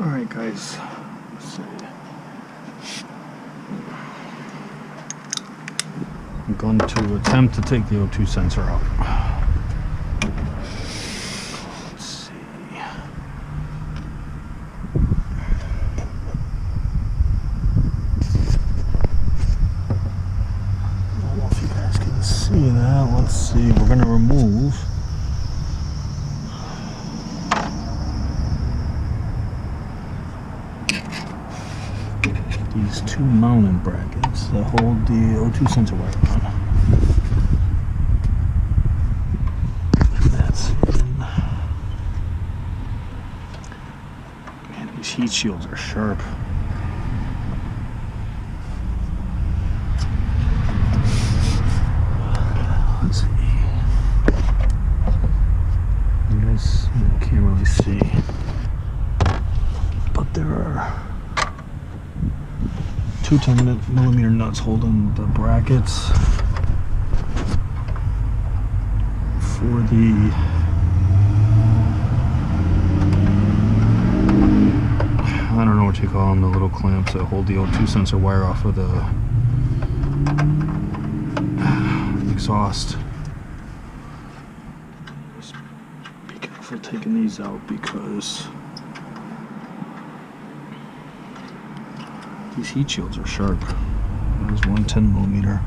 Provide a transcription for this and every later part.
Alright guys, let's see. I'm going to attempt to take the O2 sensor out. Let's see. I don't know if you guys can see that. Let's see, we're going to remove these two mounting brackets that hold the O2 sensor wire on. And that's in. Man, these heat shields are sharp. Let's see. You guys can't really see, but there are two 10mm nuts holding the brackets for the I don't know what you call them, the little clamps that hold the O2 sensor wire off of the exhaust. Just be careful taking these out because these heat shields are sharp. There's one 10mm.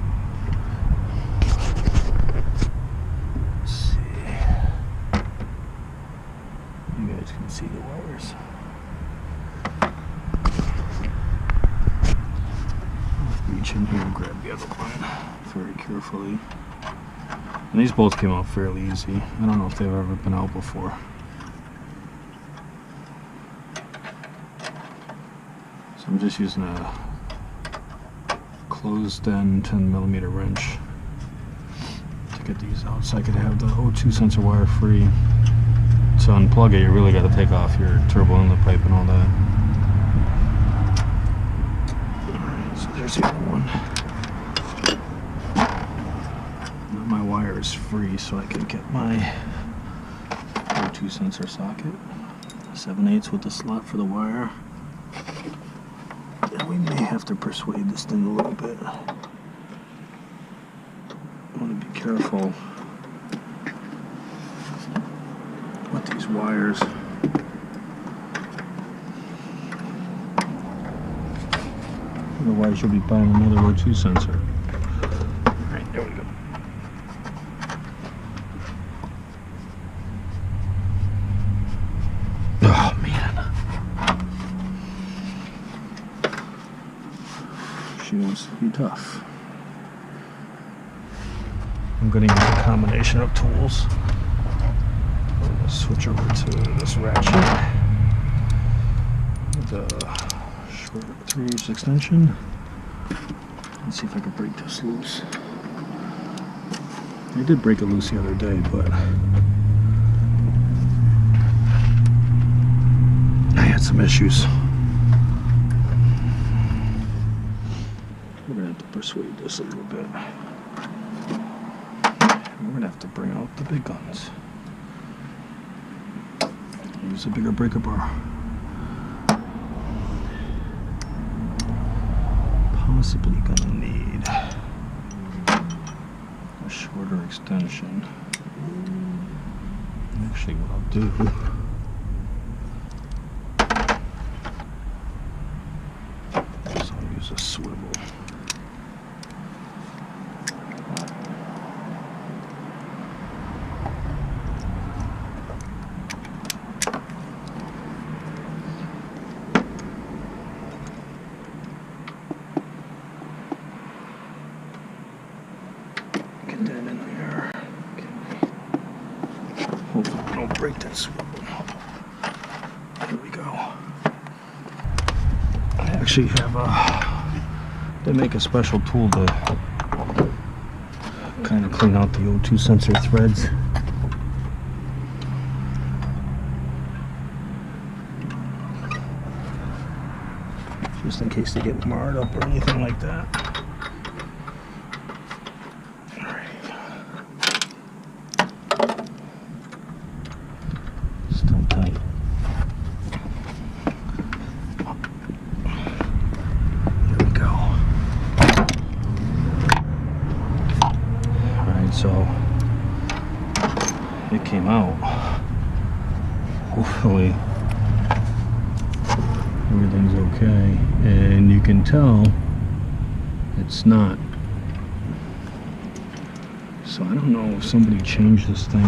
Let's see. You guys can see the wires. I'll reach in here and grab the other one very carefully. And these both came out fairly easy. I don't know if they've ever been out before. I'm just using a closed-end 10mm wrench to get these out so I could have the O2 sensor wire free. To unplug it, you really got to take off your turbo inlet pipe and all that. Alright, so there's the other one. Now my wire is free so I can get my O2 sensor socket. 7/8 with the slot for the wire. We may have to persuade this thing a little bit. I want to be careful with these wires. Otherwise you'll be buying another O2 sensor. Alright, there we go. Oh man. She wants to be tough. I'm going to use a combination of tools. I'm going to switch over to this ratchet with a short 3/8 extension. Let's see if I can break this loose. I did break it loose the other day, but I had some issues. We're going to have to persuade this a little bit. We're going to have to bring out the big guns. Use a bigger breaker bar. Possibly going to need a shorter extension. Actually, what I'll do is I'll use a swivel. Get that in there. Okay. Hopefully I don't break that swivel. There we go. I actually have they make a special tool to kind of clean out the O2 sensor threads. Just in case they get marred up or anything like that. Still tight. it came out. Hopefully everything's okay, and you can tell it's not. So I don't know if somebody changed this thing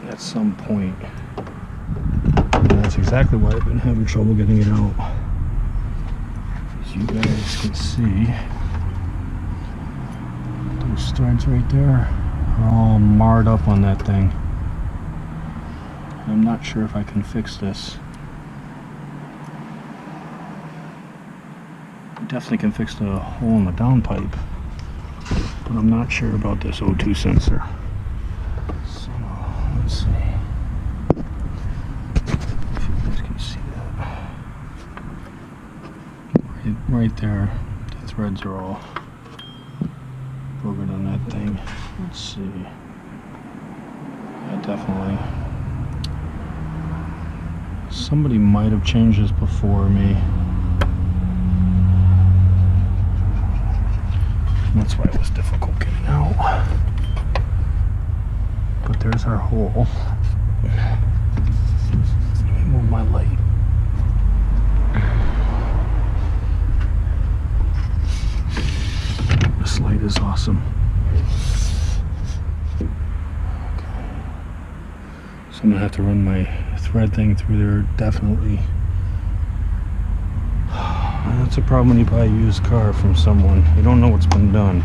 at some point. And that's exactly why I've been having trouble getting it out. As you guys can see, those threads right there are all marred up on that thing. I'm not sure if I can fix this. I definitely can fix the hole in the downpipe, but I'm not sure about this O2 sensor. So let's see if you guys can see that. Right there, the threads are all boogered on that thing. Let's see. Yeah, definitely. Somebody might have changed this before me. That's why it was difficult getting out. But there's our hole. Let me move my light. This light is awesome. Okay. So I'm gonna have to run my thread thing through there, definitely. That's a problem when you buy a used car from someone. You don't know what's been done.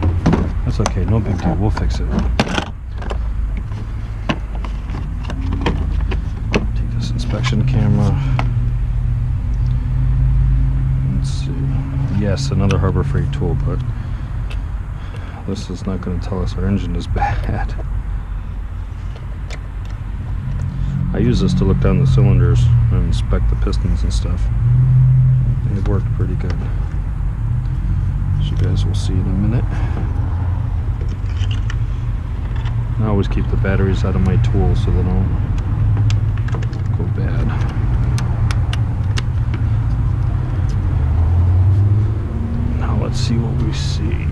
That's okay, no big deal, we'll fix it. Take this inspection camera. Let's see. Yes, another Harbor Freight tool, but this is not going to tell us our engine is bad. I use this to look down the cylinders and inspect the pistons and stuff. It worked pretty good. As you guys will see in a minute. I always keep the batteries out of my tools so they don't go bad. Now let's see what we see.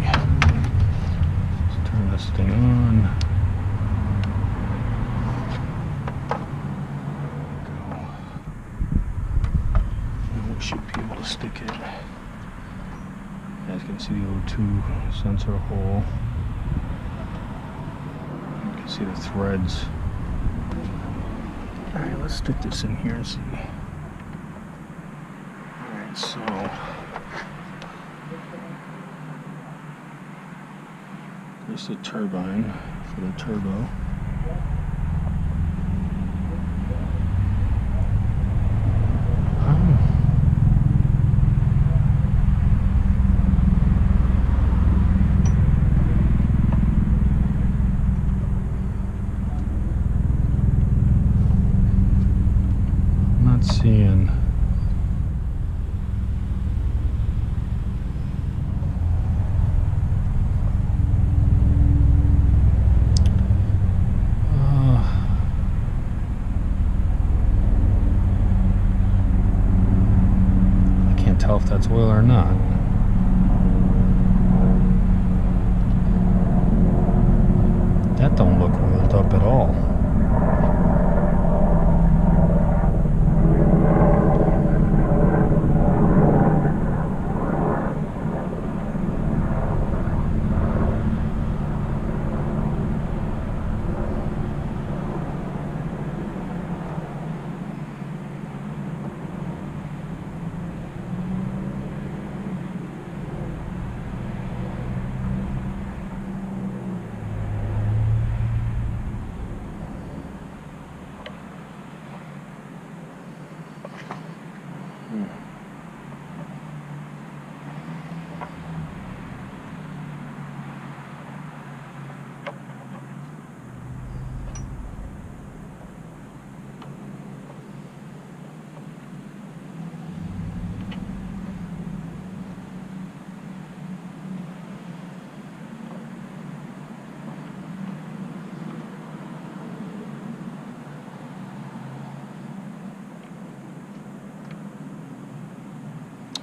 Let's turn this thing on. Should be able to stick it. You guys can see the O2 sensor hole. You can see the threads. Alright, let's stick this in here and see. Alright, so there's the turbine for the turbo. Seeing I can't tell if that's oil or not. That don't look oiled up at all.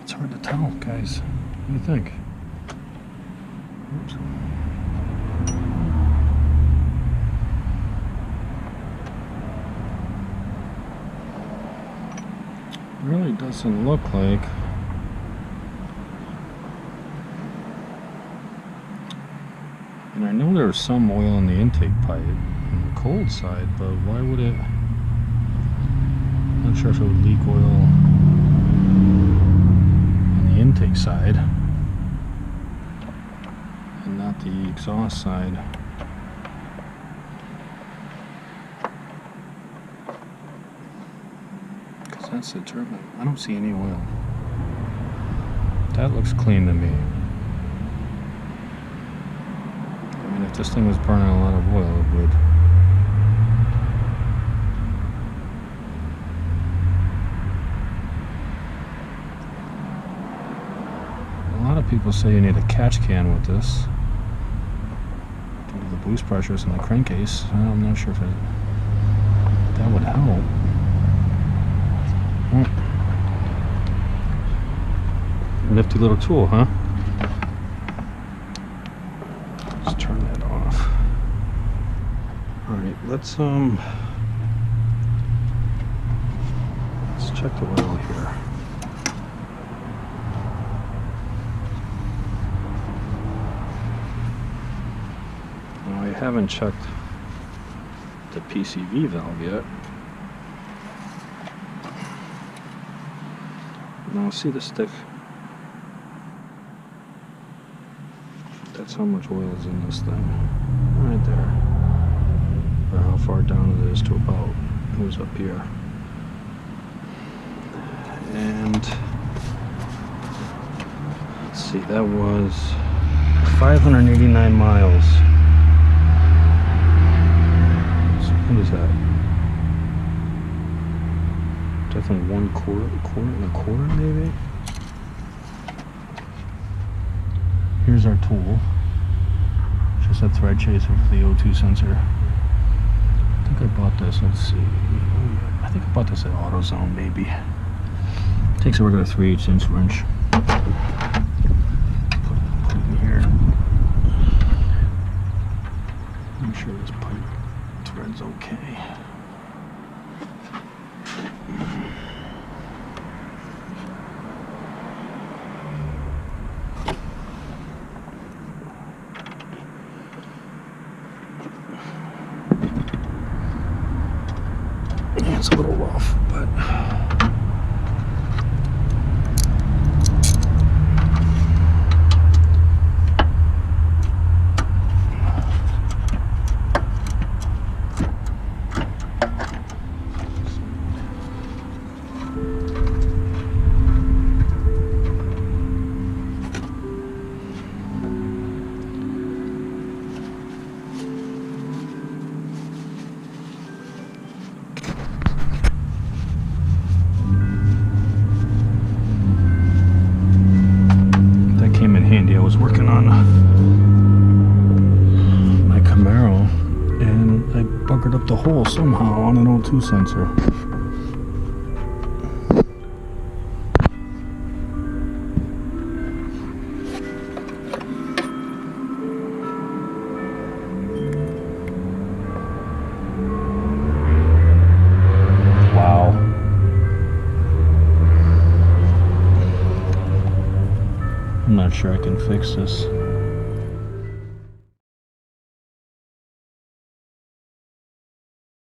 It's hard to tell, guys. What do you think? Oops. Doesn't look like. And I know there's some oil in the intake pipe on the cold side, but why would it? Not sure if it would leak oil on the intake side and not the exhaust side. Because that's the turbine. I don't see any oil. That looks clean to me. I mean, if this thing was burning a lot of oil, it would. A lot of people say you need a catch can with this due to the boost pressures in the crankcase. I'm not sure if that would help. Nifty little tool, huh? Let's turn that off. Alright, let's check the oil here. Now, I haven't checked the PCV valve yet. Now see the stick. That's how much oil is in this thing. Right there. Or how far down it is to about it was up here. And let's see, that was 589 miles. So what is that? Definitely one quarter and a quarter maybe. Here's our tool. Just a thread chaser for the O2 sensor. I think I bought this. Let's see. I think I bought this at AutoZone maybe. Takes a regular 3/8" wrench. Put it in here. Make sure this pipe thread's okay. It's a little rough, but handy. I was working on my Camaro and I buggered up the hole somehow on an O2 sensor. Wow. I'm not sure I can fix this.